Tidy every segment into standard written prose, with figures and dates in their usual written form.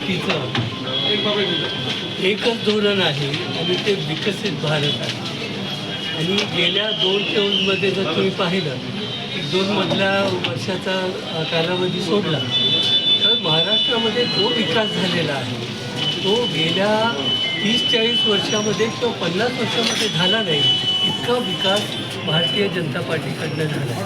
पार्टीचं एकच धोरण आहे आणि ते विकसित भारत आहे. आणि गेल्या 2 टर्ममध्ये जर तुम्ही पाहिलं की 2 मधल्या वर्षाचा कालावधी सोडला तर महाराष्ट्रामध्ये जो विकास झालेला आहे तो गेल्या 30-40 वर्षामध्ये किंवा 50 वर्षामध्ये झाला नाही. इतका विकास भारतीय जनता पार्टीकडनं झाला आहे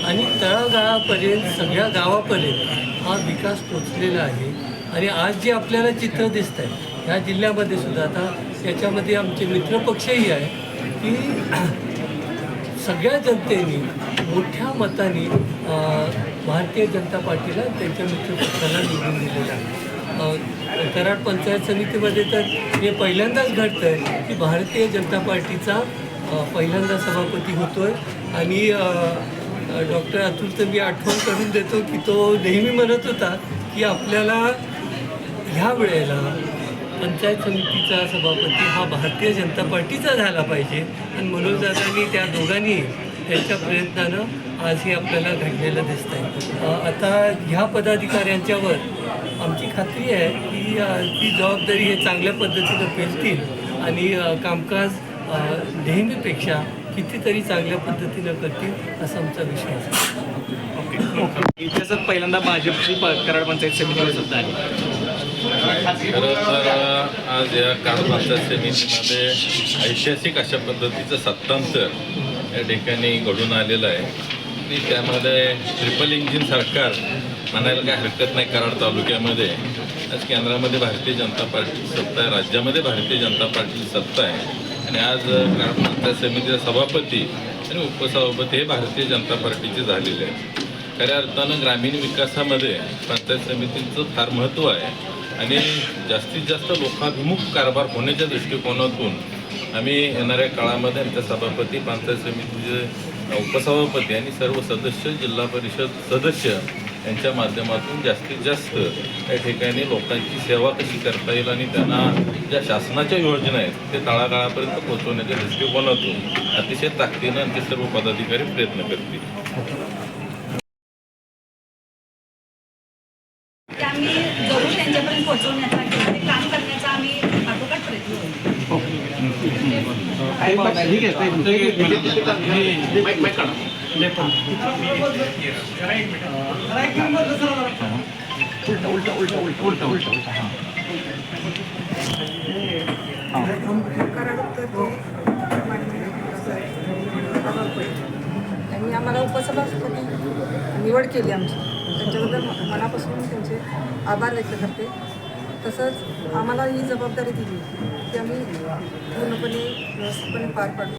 आणि तळागाळापर्यंत सगळ्या गावापर्यंत हा विकास पोचलेला आहे. आणि आज जे आपल्याला चित्र दिसत आहे ह्या जिल्ह्यामध्ये सुद्धा, आता याच्यामध्ये आमचे मित्रपक्षही आहे की सगळ्या जनतेने मोठ्या मताने भारतीय जनता पार्टीला त्यांच्या मित्रपक्षाला निवडून दिलेलं आहे. कराड पंचायत समितीमध्ये तर हे पहिल्यांदाच घडतं आहे की भारतीय जनता पार्टीचा पहिल्यांदा सभापती होतो आहे. आणि डॉक्टर अतुलचं मी आठवण करून देतो की तो नेहमी म्हणत होता की आपल्याला ह्या वेळेला पंचायत समितीचा सभापती हा भारतीय जनता पार्टीचा झाला पाहिजे. आणि मनोजदादांनी त्या दोघांनी त्यांच्या प्रयत्नानं आज हे आपल्याला घडलेलं दिसतं आहे. आता ह्या पदाधिकाऱ्यांच्यावर आमची खात्री आहे की ती जबाबदारी हे चांगल्या पद्धतीनं पेलतील आणि कामकाज नेहमीपेक्षा कितीतरी चांगल्या पद्धतीनं करतील असा आमचा विश्वास आहे. इतिहासात पहिल्यांदा भाजपची कराड पंचायत समितीवर सत्ता आली. खरं तर आज या कराड पंचायत समितीमध्ये ऐतिहासिक अशा पद्धतीचं सत्तांतर या ठिकाणी घडून आलेलं आहे. आणि त्यामध्ये ट्रिपल इंजिन सरकार म्हणायला काही हरकत नाही. कराड तालुक्यामध्ये आज केंद्रामध्ये भारतीय जनता पार्टीची सत्ता आहे, राज्यामध्ये भारतीय जनता पार्टीची सत्ता आहे. आणि आज कराड पंचायत समितीचे सभापती आणि उपसभापती हे भारतीय जनता पार्टीचे झालेले आहेत. खऱ्या अर्थानं ग्रामीण विकासामध्ये पंचायत समितींचं फार महत्त्व आहे. आणि जास्तीत जास्त लोकाभिमुख कारभार होण्याच्या दृष्टिकोनातून आम्ही येणाऱ्या काळामध्ये आमच्या सभापती, पंचायत समितीचे उपसभापती आणि सर्व सदस्य, जिल्हा परिषद सदस्य यांच्या माध्यमातून जास्तीत जास्त या ठिकाणी लोकांची सेवा कशी करता येईल आणि त्यांना ज्या शासनाच्या योजना आहेत ते तळागाळापर्यंत पोहोचवण्याच्या दृष्टिकोनातून अतिशय ताकदीनं आमचे सर्व पदाधिकारी प्रयत्न करतील. आम्ही जरूर त्यांच्यापर्यंत पोहोचवण्याचा किंवा ते काम करण्याचा आम्ही आटोकाट प्रयत्न करू. त्यांनी आम्हाला उपसभापती निवड केली आमची, त्यांच्याबद्दल मनापासून त्यांचे आभार व्यक्त करते. तसंच आम्हाला ही जबाबदारी दिली की आम्ही पूर्णपणे व्यवस्थितपणे पार पाडू.